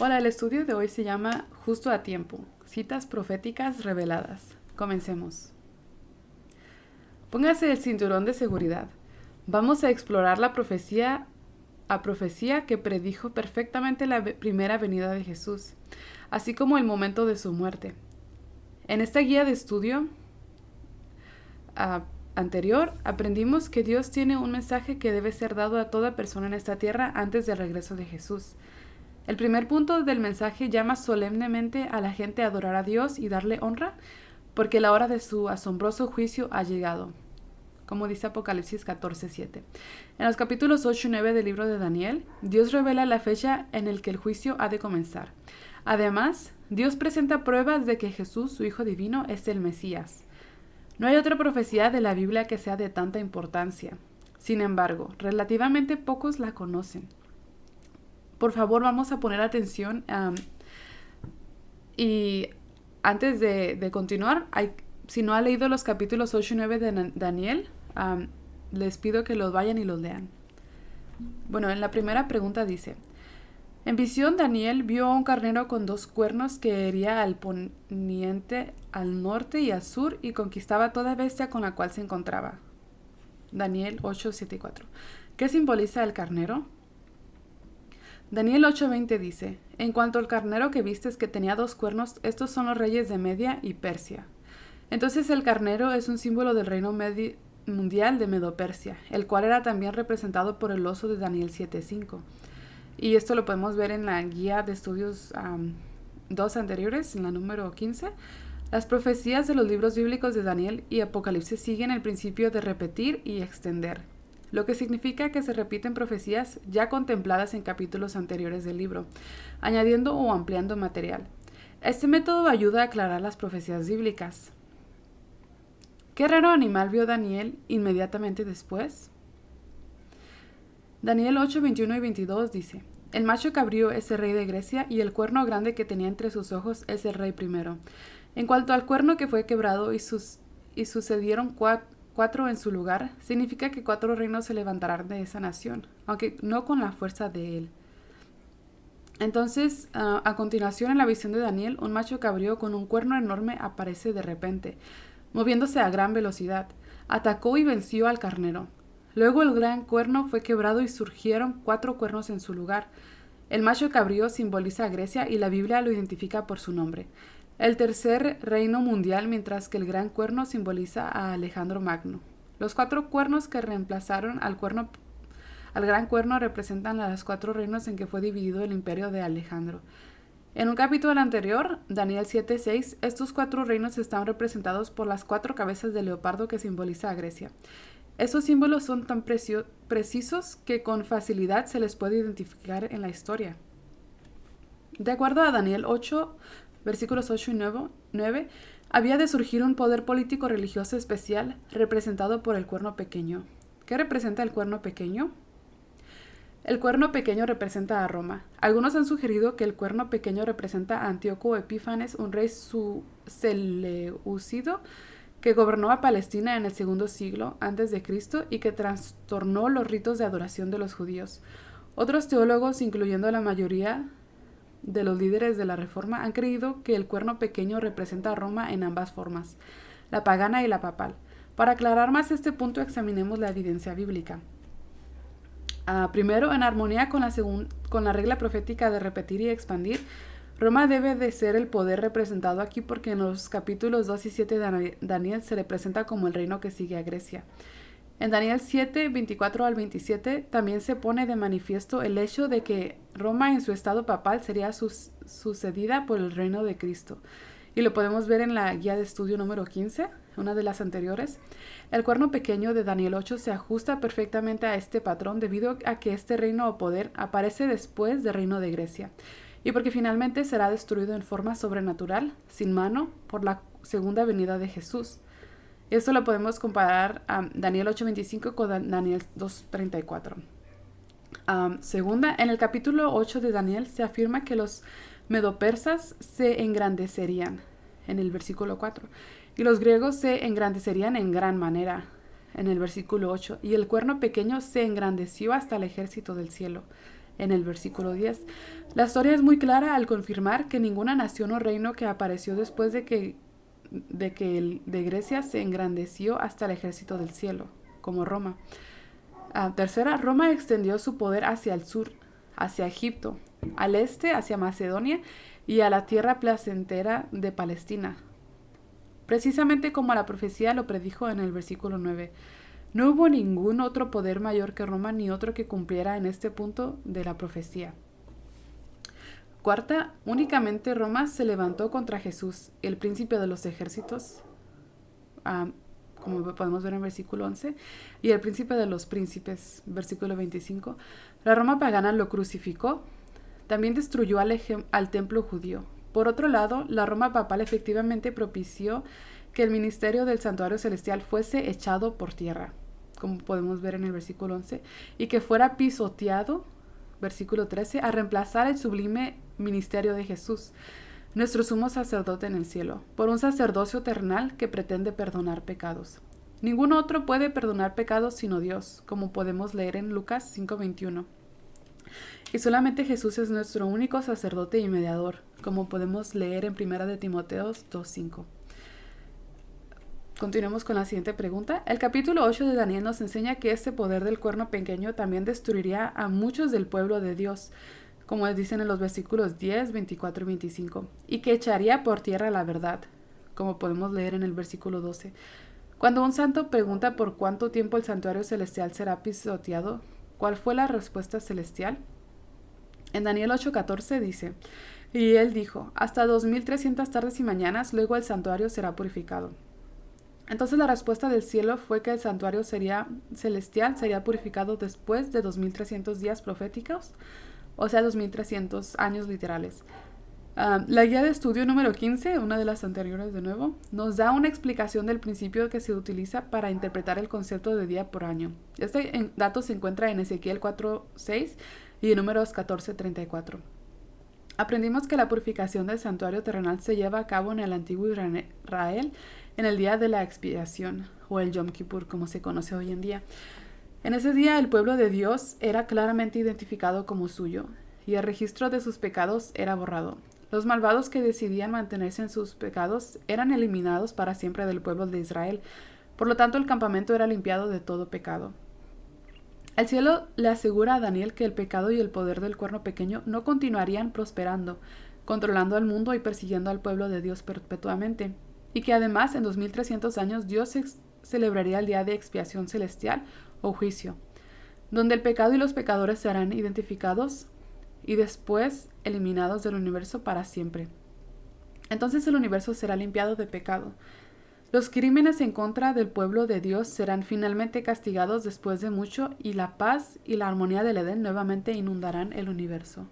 Hola, el estudio de hoy se llama Justo a tiempo, citas proféticas reveladas. Comencemos. Póngase el cinturón de seguridad. Vamos a explorar la profecía que predijo perfectamente la primera venida de Jesús, así como el momento de su muerte. En esta guía de estudio anterior, aprendimos que Dios tiene un mensaje que debe ser dado a toda persona en esta tierra antes del regreso de Jesús. El primer punto del mensaje llama solemnemente a la gente a adorar a Dios y darle honra, porque la hora de su asombroso juicio ha llegado, como dice Apocalipsis 14:7. En los capítulos 8 y 9 del libro de Daniel, Dios revela la fecha en la que el juicio ha de comenzar. Además, Dios presenta pruebas de que Jesús, su Hijo Divino, es el Mesías. No hay otra profecía de la Biblia que sea de tanta importancia. Sin embargo, relativamente pocos la conocen. Por favor, vamos a poner atención y antes de continuar, si no ha leído los capítulos 8 y 9 de Daniel, les pido que los vayan y los lean. Bueno, en la primera pregunta dice: en visión Daniel vio a un carnero con 2 cuernos que hería al poniente, al norte y al sur y conquistaba toda bestia con la cual se encontraba. Daniel 8, 7 y 4. ¿Qué simboliza el carnero? Daniel 8:20 dice: en cuanto al carnero que vistes que tenía 2 cuernos, estos son los reyes de Media y Persia. Entonces el carnero es un símbolo del reino mundial de Medo-Persia, el cual era también representado por el oso de Daniel 7:5. Y esto lo podemos ver en la guía de estudios 2 anteriores, en la número 15. Las profecías de los libros bíblicos de Daniel y Apocalipsis siguen el principio de repetir y extender, lo que significa que se repiten profecías ya contempladas en capítulos anteriores del libro, añadiendo o ampliando material. Este método ayuda a aclarar las profecías bíblicas. ¿Qué raro animal vio Daniel inmediatamente después? Daniel 8, 21 y 22 dice: el macho cabrío es el rey de Grecia y el cuerno grande que tenía entre sus ojos es el rey primero. En cuanto al cuerno que fue quebrado y sucedieron 4 en su lugar, significa que 4 reinos se levantarán de esa nación, aunque no con la fuerza de él. Entonces, a continuación en la visión de Daniel, un macho cabrío con un cuerno enorme aparece de repente, moviéndose a gran velocidad. Atacó y venció al carnero. Luego el gran cuerno fue quebrado y surgieron 4 cuernos en su lugar. El macho cabrío simboliza a Grecia y la Biblia lo identifica por su nombre. El tercer reino mundial, mientras que el gran cuerno simboliza a Alejandro Magno. Los 4 cuernos que reemplazaron al gran cuerno representan a los 4 reinos en que fue dividido el imperio de Alejandro. En un capítulo anterior, Daniel 7:6, estos 4 reinos están representados por las 4 cabezas de leopardo que simboliza a Grecia. Estos símbolos son tan precisos que con facilidad se les puede identificar en la historia. De acuerdo a Daniel 8, versículos 8 y 9, había de surgir un poder político religioso especial representado por el cuerno pequeño. ¿Qué representa el cuerno pequeño? El cuerno pequeño representa a Roma. Algunos han sugerido que el cuerno pequeño representa a Antíoco Epífanes, un rey seleucido que gobernó a Palestina en el 2 siglo a.C. y que trastornó los ritos de adoración de los judíos. Otros teólogos, incluyendo la mayoría de los líderes de la Reforma, han creído que el cuerno pequeño representa a Roma en ambas formas, la pagana y la papal. Para aclarar más este punto, examinemos la evidencia bíblica. Primero, en armonía con la regla profética de repetir y expandir, Roma debe de ser el poder representado aquí porque en los capítulos 2 y 7 de Daniel se le presenta como el reino que sigue a Grecia. En Daniel 7, 24 al 27 también se pone de manifiesto el hecho de que Roma en su estado papal sería sucedida por el reino de Cristo. Y lo podemos ver en la guía de estudio número 15, una de las anteriores. El cuerno pequeño de Daniel 8 se ajusta perfectamente a este patrón debido a que este reino o poder aparece después del reino de Grecia y porque finalmente será destruido en forma sobrenatural, sin mano, por la segunda venida de Jesús. Esto lo podemos comparar a Daniel 8:25 con Daniel 2:34. Segunda, en el capítulo 8 de Daniel se afirma que los medopersas se engrandecerían, en el versículo 4, y los griegos se engrandecerían en gran manera, en el versículo 8, y el cuerno pequeño se engrandeció hasta el ejército del cielo, en el versículo 10. La historia es muy clara al confirmar que ninguna nación o reino que apareció después de Grecia se engrandeció hasta el ejército del cielo, como Roma. Tercera, Roma extendió su poder hacia el sur, hacia Egipto, al este, hacia Macedonia y a la tierra placentera de Palestina, precisamente como la profecía lo predijo en el versículo 9. No hubo ningún otro poder mayor que Roma ni otro que cumpliera en este punto de la profecía. Cuarta, únicamente Roma se levantó contra Jesús, el príncipe de los ejércitos, como podemos ver en versículo 11, y el príncipe de los príncipes, versículo 25. La Roma pagana lo crucificó, también destruyó al templo judío. Por otro lado, la Roma papal efectivamente propició que el ministerio del santuario celestial fuese echado por tierra, como podemos ver en el versículo 11, y que fuera pisoteado, versículo 13, a reemplazar el sublime ministerio de Jesús, nuestro sumo sacerdote en el cielo, por un sacerdocio terrenal que pretende perdonar pecados. Ningún otro puede perdonar pecados sino Dios, como podemos leer en Lucas 5:21. Y solamente Jesús es nuestro único sacerdote y mediador, como podemos leer en 1 de Timoteo 2:5. Continuemos con la siguiente pregunta. El capítulo 8 de Daniel nos enseña que este poder del cuerno pequeño también destruiría a muchos del pueblo de Dios, como dicen en los versículos 10, 24 y 25, y que echaría por tierra la verdad, como podemos leer en el versículo 12. Cuando un santo pregunta por cuánto tiempo el santuario celestial será pisoteado, ¿cuál fue la respuesta celestial? En Daniel 8:14 dice, y él dijo, hasta 2300 tardes y mañanas, luego el santuario será purificado. Entonces la respuesta del cielo fue que el santuario celestial sería purificado después de 2300 días proféticos, o sea, 2300 años literales. La guía de estudio número 15, una de las anteriores de nuevo, nos da una explicación del principio que se utiliza para interpretar el concepto de día por año. Este dato se encuentra en Ezequiel 4:6 y en Números 14:34. Aprendimos que la purificación del santuario terrenal se lleva a cabo en el antiguo Israel en el día de la expiación, o el Yom Kippur, como se conoce hoy en día. En ese día el pueblo de Dios era claramente identificado como suyo, y el registro de sus pecados era borrado. Los malvados que decidían mantenerse en sus pecados eran eliminados para siempre del pueblo de Israel. Por lo tanto, el campamento era limpiado de todo pecado. El cielo le asegura a Daniel que el pecado y el poder del cuerno pequeño no continuarían prosperando, controlando al mundo y persiguiendo al pueblo de Dios perpetuamente, y que además en 2300 años Dios celebraría el día de expiación celestial o juicio, donde el pecado y los pecadores serán identificados y después eliminados del universo para siempre. Entonces el universo será limpiado de pecado. Los crímenes en contra del pueblo de Dios serán finalmente castigados después de mucho, y la paz y la armonía del Edén nuevamente inundarán el universo.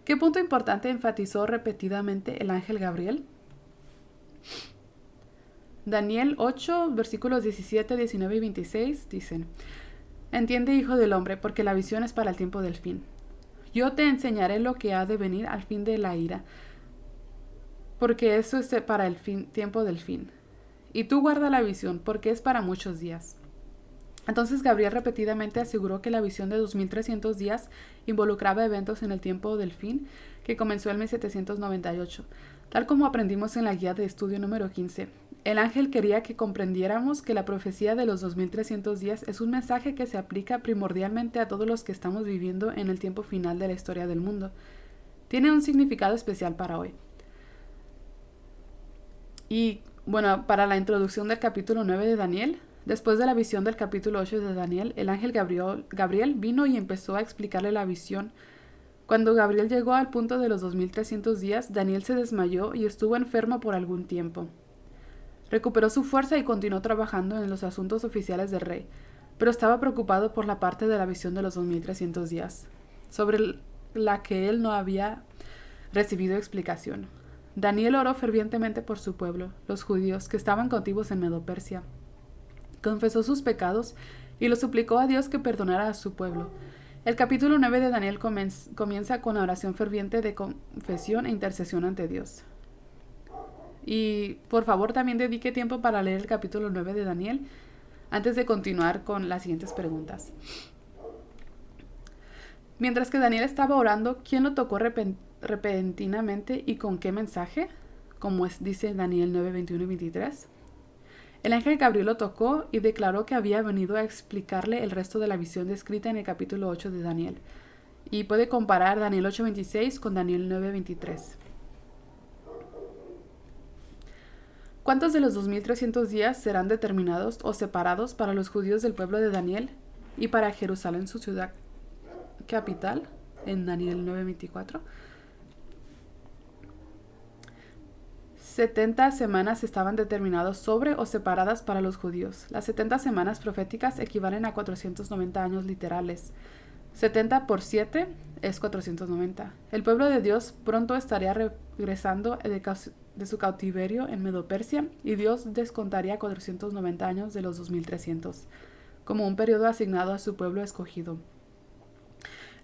¿Qué punto importante enfatizó repetidamente el ángel Gabriel? Daniel 8, versículos 17, 19 y 26 dicen: Entiende, hijo del hombre, porque la visión es para el tiempo del fin. Yo te enseñaré lo que ha de venir al fin de la ira, porque eso es para el tiempo del fin. Y tú guarda la visión, porque es para muchos días. Entonces Gabriel repetidamente aseguró que la visión de 2300 días involucraba eventos en el tiempo del fin, que comenzó en 1798. Tal como aprendimos en la guía de estudio número 15, el ángel quería que comprendiéramos que la profecía de los 2300 días es un mensaje que se aplica primordialmente a todos los que estamos viviendo en el tiempo final de la historia del mundo. Tiene un significado especial para hoy. Y bueno, para la introducción del capítulo 9 de Daniel, después de la visión del capítulo 8 de Daniel, el ángel Gabriel vino y empezó a explicarle la visión. Cuando Gabriel llegó al punto de los 2300 días, Daniel se desmayó y estuvo enfermo por algún tiempo. Recuperó su fuerza y continuó trabajando en los asuntos oficiales del rey, pero estaba preocupado por la parte de la visión de los 2300 días, sobre la que él no había recibido explicación. Daniel oró fervientemente por su pueblo, los judíos que estaban cautivos en Medo-Persia. Confesó sus pecados y lo suplicó a Dios que perdonara a su pueblo. El capítulo 9 de Daniel comienza con la oración ferviente de confesión e intercesión ante Dios. Y por favor también dedique tiempo para leer el capítulo 9 de Daniel antes de continuar con las siguientes preguntas. Mientras que Daniel estaba orando, ¿quién lo tocó repentinamente y con qué mensaje? Como dice Daniel 9, 21 y 23. El ángel Gabriel lo tocó y declaró que había venido a explicarle el resto de la visión descrita en el capítulo 8 de Daniel. Y puede comparar Daniel 8:26 con Daniel 9:23. ¿Cuántos de los 2300 días serán determinados o separados para los judíos del pueblo de Daniel y para Jerusalén, su ciudad capital, en Daniel 9:24? 70 semanas estaban determinadas sobre o separadas para los judíos. Las 70 semanas proféticas equivalen a 490 años literales. 70 por 7 es 490. El pueblo de Dios pronto estaría regresando de su cautiverio en Medo-Persia y Dios descontaría 490 años de los 2300 como un periodo asignado a su pueblo escogido.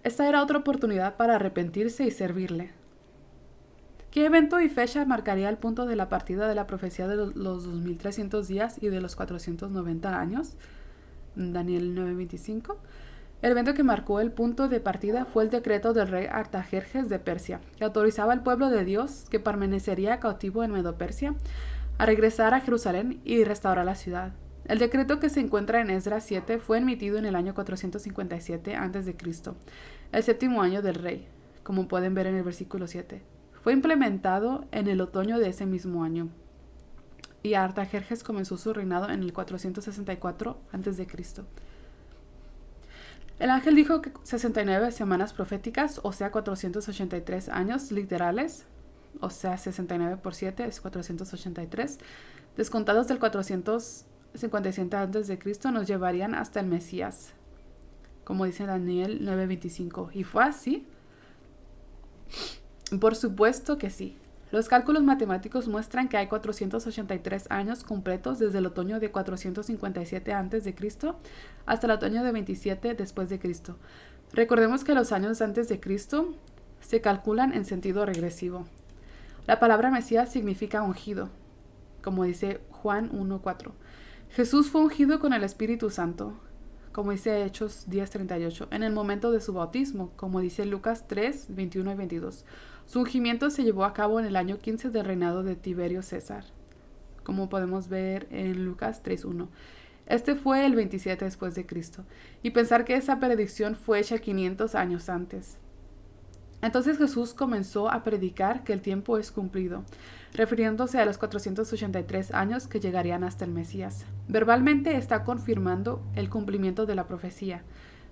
Esta era otra oportunidad para arrepentirse y servirle. ¿Qué evento y fecha marcaría el punto de la partida de la profecía de los 2300 días y de los 490 años? Daniel 9:25. El evento que marcó el punto de partida fue el decreto del rey Artajerjes de Persia, que autorizaba al pueblo de Dios, que permanecería cautivo en Medo-Persia, a regresar a Jerusalén y restaurar la ciudad. El decreto que se encuentra en Esdras 7 fue emitido en el año 457 a.C., el séptimo año del rey, como pueden ver en el versículo 7. Fue implementado en el otoño de ese mismo año, y Artajerjes comenzó su reinado en el 464 a.C. El ángel dijo que 69 semanas proféticas, o sea 483 años literales, o sea 69 por 7 es 483, descontados del 457 a.C., nos llevarían hasta el Mesías, como dice Daniel 9:25. ¿Y fue así? Por supuesto que sí. Los cálculos matemáticos muestran que hay 483 años completos desde el otoño de 457 a.C. hasta el otoño de 27 después de Cristo. Recordemos que los años antes de Cristo se calculan en sentido regresivo. La palabra Mesías significa ungido, como dice Juan 1:4. Jesús fue ungido con el Espíritu Santo, como dice Hechos 10:38, en el momento de su bautismo, como dice Lucas 3:21 y 22. Su ungimiento se llevó a cabo en el año 15 del reinado de Tiberio César, como podemos ver en Lucas 3:1. Este fue el 27 después de Cristo, y pensar que esa predicción fue hecha 500 años antes. Entonces Jesús comenzó a predicar que el tiempo es cumplido, refiriéndose a los 483 años que llegarían hasta el Mesías. Verbalmente está confirmando el cumplimiento de la profecía,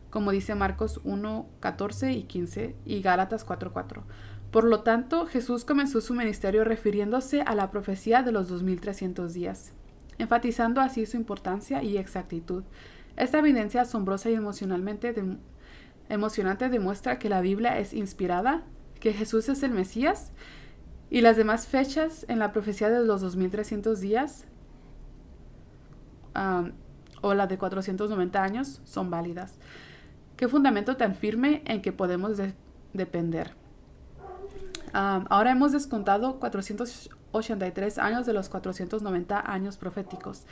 como dice Marcos 1:14 y 15 y Gálatas 4:4. Por lo tanto, Jesús comenzó su ministerio refiriéndose a la profecía de los 2300 días, enfatizando así su importancia y exactitud. Esta evidencia asombrosa y emocionante demuestra que la Biblia es inspirada, que Jesús es el Mesías, y las demás fechas en la profecía de los 2300 días o la de 490 años son válidas. Qué fundamento tan firme en que podemos depender. Ahora hemos descontado 483 años de los 490 años proféticos.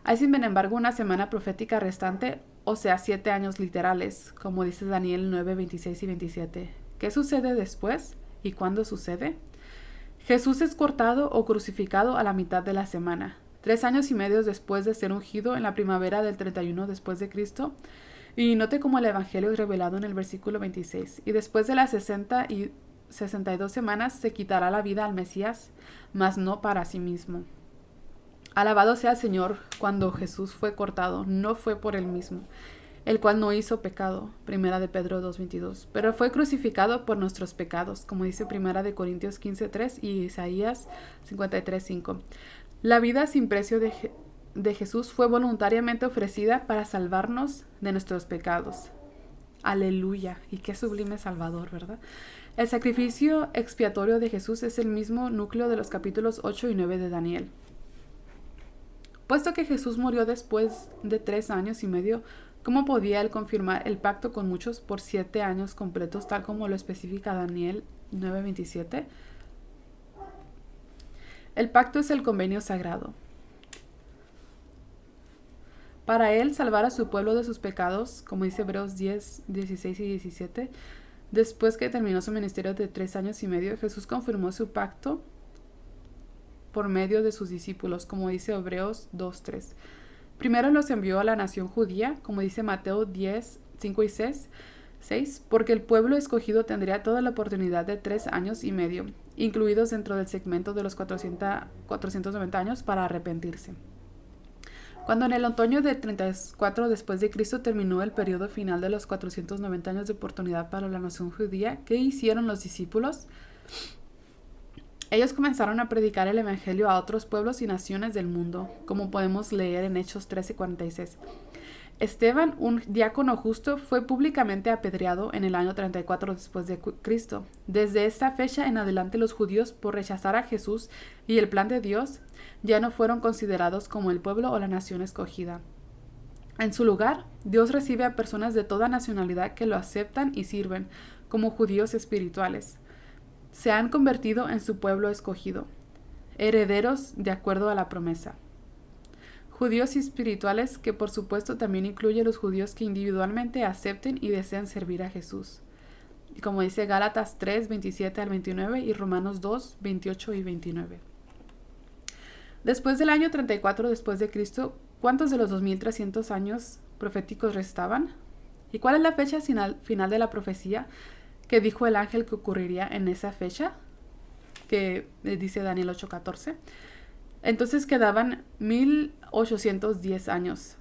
Hay sin embargo una semana profética restante, o sea 7 años literales, como dice Daniel 9, 26 y 27. ¿Qué sucede después y cuándo sucede? Jesús es cortado o crucificado a la mitad de la semana, 3 años y medio después de ser ungido en la primavera del 31 después de Cristo. Y note cómo el evangelio es revelado en el versículo 26. Y después de las 62 semanas se quitará la vida al Mesías, mas no para sí mismo. Alabado sea el Señor. Cuando Jesús fue cortado, no fue por él mismo, el cual no hizo pecado, primera de Pedro 2:22, pero fue crucificado por nuestros pecados, como dice primera de Corintios 15:3 y Isaías 53:5. La vida sin precio de Jesús fue voluntariamente ofrecida para salvarnos de nuestros pecados. Aleluya. Y qué sublime Salvador, ¿verdad? El sacrificio expiatorio de Jesús es el mismo núcleo de los capítulos 8 y 9 de Daniel. Puesto que Jesús murió después de 3 años y medio, ¿cómo podía él confirmar el pacto con muchos por 7 años completos, tal como lo especifica Daniel 9:27? El pacto es el convenio sagrado. Para él salvar a su pueblo de sus pecados, como dice Hebreos 10, 16 y 17, Después que terminó su ministerio de 3 años y medio, Jesús confirmó su pacto por medio de sus discípulos, como dice Hebreos 2:3. Primero los envió a la nación judía, como dice Mateo 10:5 y 6, porque el pueblo escogido tendría toda la oportunidad de 3 años y medio, incluidos dentro del segmento de los 490 años, para arrepentirse. Cuando en el otoño de 34 después de Cristo terminó el periodo final de los 490 años de oportunidad para la nación judía, ¿qué hicieron los discípulos? Ellos comenzaron a predicar el evangelio a otros pueblos y naciones del mundo, como podemos leer en Hechos 13:46. Esteban, un diácono justo, fue públicamente apedreado en el año 34 después de Cristo. Desde esta fecha en adelante los judíos, por rechazar a Jesús y el plan de Dios, ya no fueron considerados como el pueblo o la nación escogida. En su lugar, Dios recibe a personas de toda nacionalidad que lo aceptan y sirven como judíos espirituales. Se han convertido en su pueblo escogido, herederos de acuerdo a la promesa. Judíos espirituales que por supuesto también incluye los judíos que individualmente acepten y desean servir a Jesús. Como dice Gálatas 3:27 al 29 y Romanos 2:28 y 29. Después del año 34 después de Cristo, ¿cuántos de los 2300 años proféticos restaban? ¿Y cuál es la fecha final de la profecía que dijo el ángel que ocurriría en esa fecha? Que dice Daniel 8:14. Entonces quedaban 1810 años,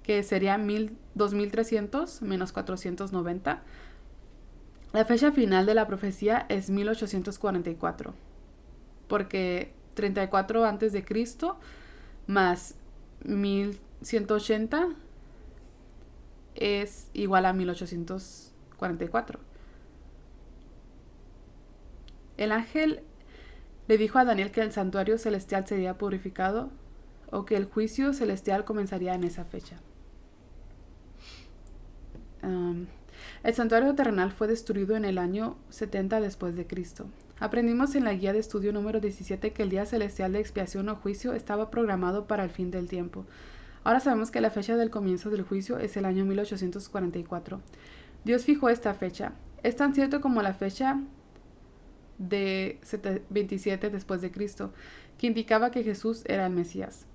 que sería 2300 menos 490. La fecha final de la profecía es 1844, porque 34 antes de Cristo más 1180 es igual a 1844. El ángel le dijo a Daniel que el santuario celestial sería purificado o que el juicio celestial comenzaría en esa fecha. El santuario terrenal fue destruido en el año 70 después de Cristo. Aprendimos en la guía de estudio número 17 que el día celestial de expiación o juicio estaba programado para el fin del tiempo. Ahora sabemos que la fecha del comienzo del juicio es el año 1844. Dios fijó esta fecha. Es tan cierto como la fecha de 27 después de Cristo, que indicaba que Jesús era el Mesías.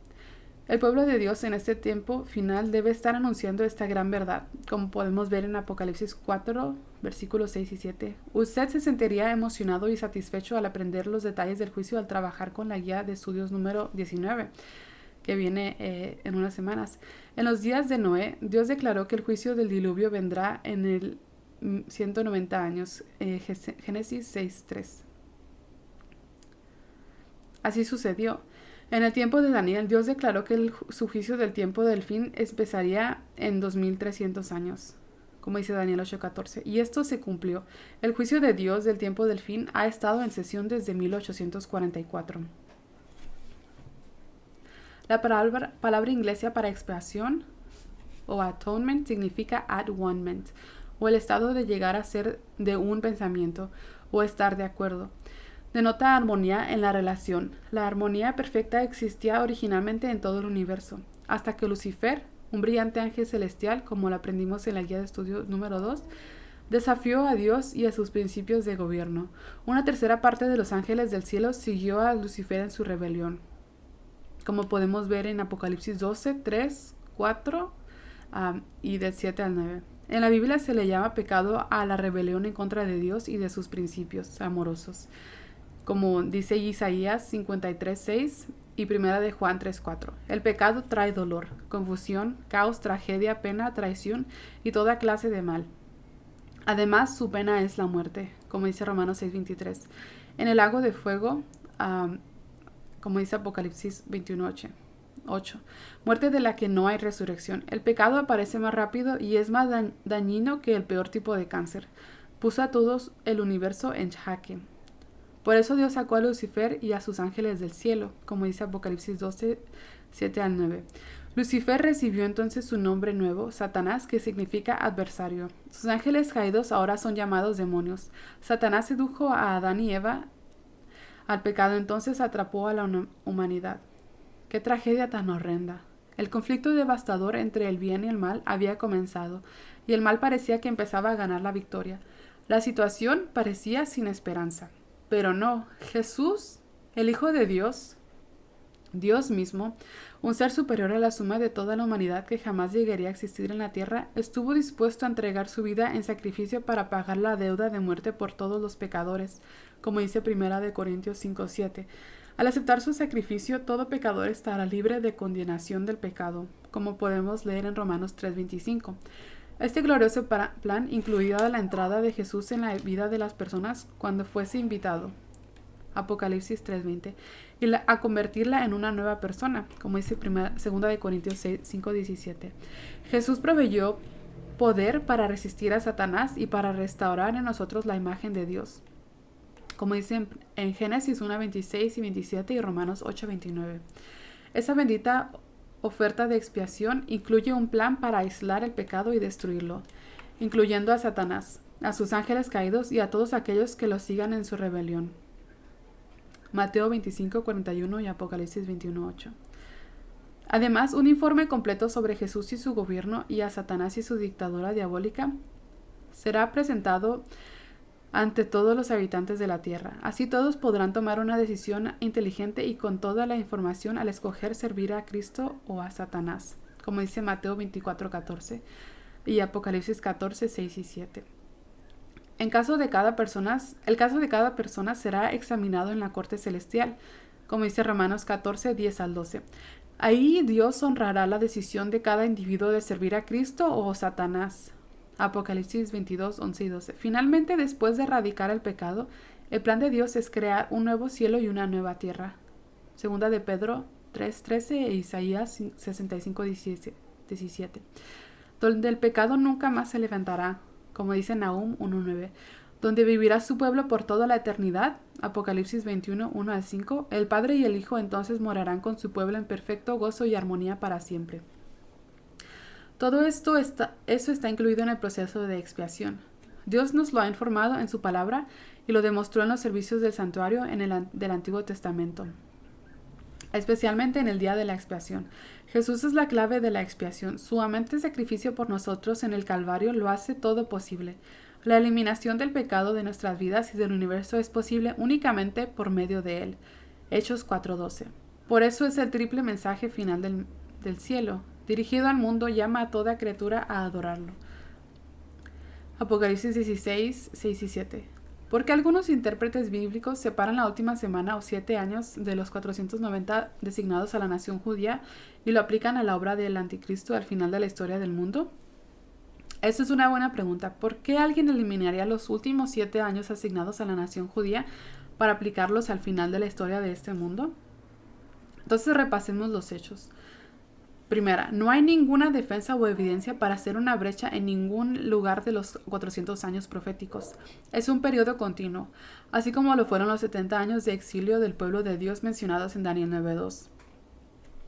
El pueblo de Dios en este tiempo final debe estar anunciando esta gran verdad, como podemos ver en Apocalipsis 4, versículos 6 y 7. Usted se sentiría emocionado y satisfecho al aprender los detalles del juicio al trabajar con la guía de estudios número 19, que viene en unas semanas. En los días de Noé, Dios declaró que el juicio del diluvio vendrá en el 190 años, Génesis 6:3. Así sucedió. En el tiempo de Daniel, Dios declaró que su juicio del tiempo del fin empezaría en 2300 años, como dice Daniel 8:14. Y esto se cumplió. El juicio de Dios del tiempo del fin ha estado en sesión desde 1844. La palabra inglesa para expiación o atonement significa at-one-ment, o el estado de llegar a ser de un pensamiento o estar de acuerdo. Denota armonía en la relación. La armonía perfecta existía originalmente en todo el universo, hasta que Lucifer, un brillante ángel celestial, como lo aprendimos en la guía de estudio número 2, desafió a Dios y a sus principios de gobierno. Una tercera parte de los ángeles del cielo siguió a Lucifer en su rebelión, como podemos ver en Apocalipsis 12, 3, 4 y del 7 al 9. En la Biblia se le llama pecado a la rebelión en contra de Dios y de sus principios amorosos, como dice Isaías 53:6 y primera de Juan 3:4. El pecado trae dolor, confusión, caos, tragedia, pena, traición y toda clase de mal. Además, su pena es la muerte, como dice Romanos 6:23. En el lago de fuego, como dice Apocalipsis 21:8. Muerte de la que no hay resurrección. El pecado aparece más rápido y es más dañino que el peor tipo de cáncer. Puso a todos el universo en jaque. Por eso Dios sacó a Lucifer y a sus ángeles del cielo, como dice Apocalipsis 12, 7 al 9. Lucifer recibió entonces su nombre nuevo, Satanás, que significa adversario. Sus ángeles caídos ahora son llamados demonios. Satanás sedujo a Adán y Eva al pecado, entonces atrapó a la humanidad. ¡Qué tragedia tan horrenda! El conflicto devastador entre el bien y el mal había comenzado, y el mal parecía que empezaba a ganar la victoria. La situación parecía sin esperanza. Pero no, Jesús, el Hijo de Dios, Dios mismo, un ser superior a la suma de toda la humanidad que jamás llegaría a existir en la tierra, estuvo dispuesto a entregar su vida en sacrificio para pagar la deuda de muerte por todos los pecadores, como dice 1 Corintios 5:7. Al aceptar su sacrificio, todo pecador estará libre de condenación del pecado, como podemos leer en Romanos 3:25. Este glorioso plan incluía la entrada de Jesús en la vida de las personas cuando fuese invitado, Apocalipsis 3:20, y a convertirla en una nueva persona, como dice 2 Corintios 5:17. Jesús proveyó poder para resistir a Satanás y para restaurar en nosotros la imagen de Dios, como dice en Génesis 1:26 y 27 y Romanos 8:29. Esa bendita oferta de expiación incluye un plan para aislar el pecado y destruirlo, incluyendo a Satanás, a sus ángeles caídos y a todos aquellos que lo sigan en su rebelión. Mateo 25:41 y Apocalipsis 21:8. Además, un informe completo sobre Jesús y su gobierno y a Satanás y su dictadura diabólica será presentado ante todos los habitantes de la tierra. Así todos podrán tomar una decisión inteligente y con toda la información al escoger servir a Cristo o a Satanás, como dice Mateo 24:14 y Apocalipsis 14:6 y 7. El caso de cada persona será examinado en la corte celestial, como dice Romanos 14:10 al 12. Ahí Dios honrará la decisión de cada individuo de servir a Cristo o Satanás. Apocalipsis 22:11 y 12. Finalmente, después de erradicar el pecado, el plan de Dios es crear un nuevo cielo y una nueva tierra. Segunda de Pedro 3:13 e Isaías 65:17. Donde el pecado nunca más se levantará, como dice Nahum 1:9, donde vivirá su pueblo por toda la eternidad, Apocalipsis 21:1 al 5, el Padre y el Hijo entonces morarán con su pueblo en perfecto gozo y armonía para siempre. Todo eso está incluido en el proceso de expiación. Dios nos lo ha informado en su palabra y lo demostró en los servicios del santuario del Antiguo Testamento, especialmente en el día de la expiación. Jesús es la clave de la expiación. Su amante sacrificio por nosotros en el Calvario lo hace todo posible. La eliminación del pecado de nuestras vidas y del universo es posible únicamente por medio de él. Hechos 4:12. Por eso es el triple mensaje final del cielo. Dirigido al mundo, llama a toda criatura a adorarlo. Apocalipsis 16:6 y 7. Porque algunos intérpretes bíblicos separan la última semana o 7 años de los 490 designados a la nación judía y lo aplican a la obra del anticristo al final de la historia del mundo. Esa es una buena pregunta. ¿Por qué alguien eliminaría los últimos 7 años asignados a la nación judía para aplicarlos al final de la historia de este mundo? Entonces repasemos los hechos. Primera, no hay ninguna defensa o evidencia para hacer una brecha en ningún lugar de los 400 años proféticos. Es un periodo continuo, así como lo fueron los 70 años de exilio del pueblo de Dios mencionados en Daniel 9:2.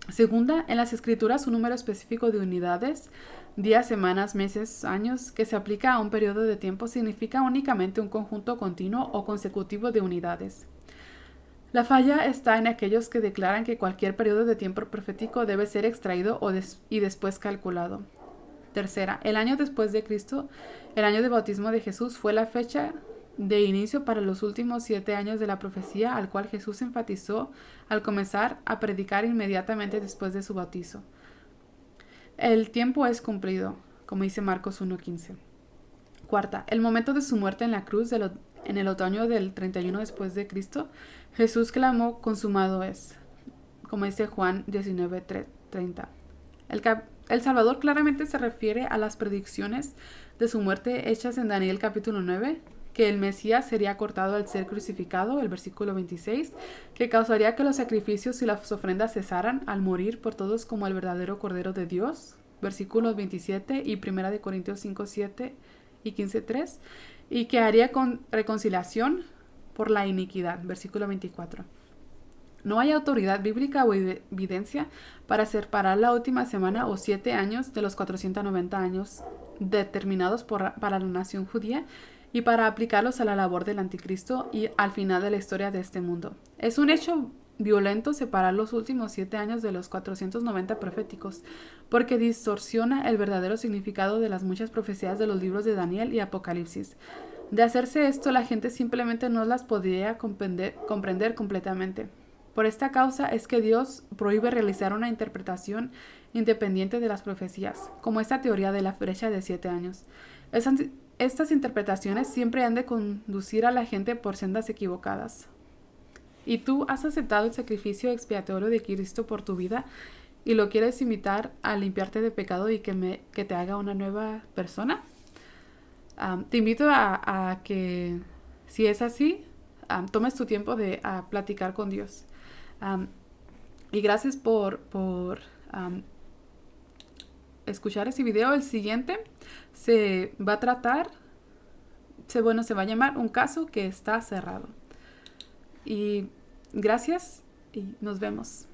Segunda, en las escrituras un número específico de unidades, días, semanas, meses, años, que se aplica a un periodo de tiempo significa únicamente un conjunto continuo o consecutivo de unidades. La falla está en aquellos que declaran que cualquier periodo de tiempo profético debe ser extraído y después calculado. Tercera, el año después de Cristo, el año de bautismo de Jesús, fue la fecha de inicio para los últimos 7 años de la profecía al cual Jesús enfatizó al comenzar a predicar inmediatamente después de su bautizo. El tiempo es cumplido, como dice Marcos 1:15. Cuarta, el momento de su muerte en la cruz en el otoño del 31 después de Cristo, Jesús clamó, consumado es, como dice Juan 19:30. El Salvador claramente se refiere a las predicciones de su muerte hechas en Daniel capítulo 9, que el Mesías sería cortado al ser crucificado, el versículo 26, que causaría que los sacrificios y las ofrendas cesaran al morir por todos como el verdadero Cordero de Dios, versículos 27 y 1 Corintios 5:7 y 15:3, y que haría reconciliación por la iniquidad, versículo 24. No hay autoridad bíblica o evidencia para separar la última semana o 7 años de los 490 años determinados para la nación judía y para aplicarlos a la labor del anticristo y al final de la historia de este mundo. Es un hecho violento separar los últimos 7 años de los 490 proféticos, porque distorsiona el verdadero significado de las muchas profecías de los libros de Daniel y Apocalipsis. De hacerse esto, la gente simplemente no las podría comprender completamente. Por esta causa es que Dios prohíbe realizar una interpretación independiente de las profecías, como esta teoría de la brecha de 7 años. Estas interpretaciones siempre han de conducir a la gente por sendas equivocadas. ¿Y tú has aceptado el sacrificio expiatorio de Cristo por tu vida y lo quieres invitar a limpiarte de pecado y que te haga una nueva persona? Te invito a que, si es así, tomes tu tiempo de platicar con Dios. Y gracias por escuchar ese video. El siguiente se va a tratar, se va a llamar un caso que está cerrado. Y gracias y nos vemos.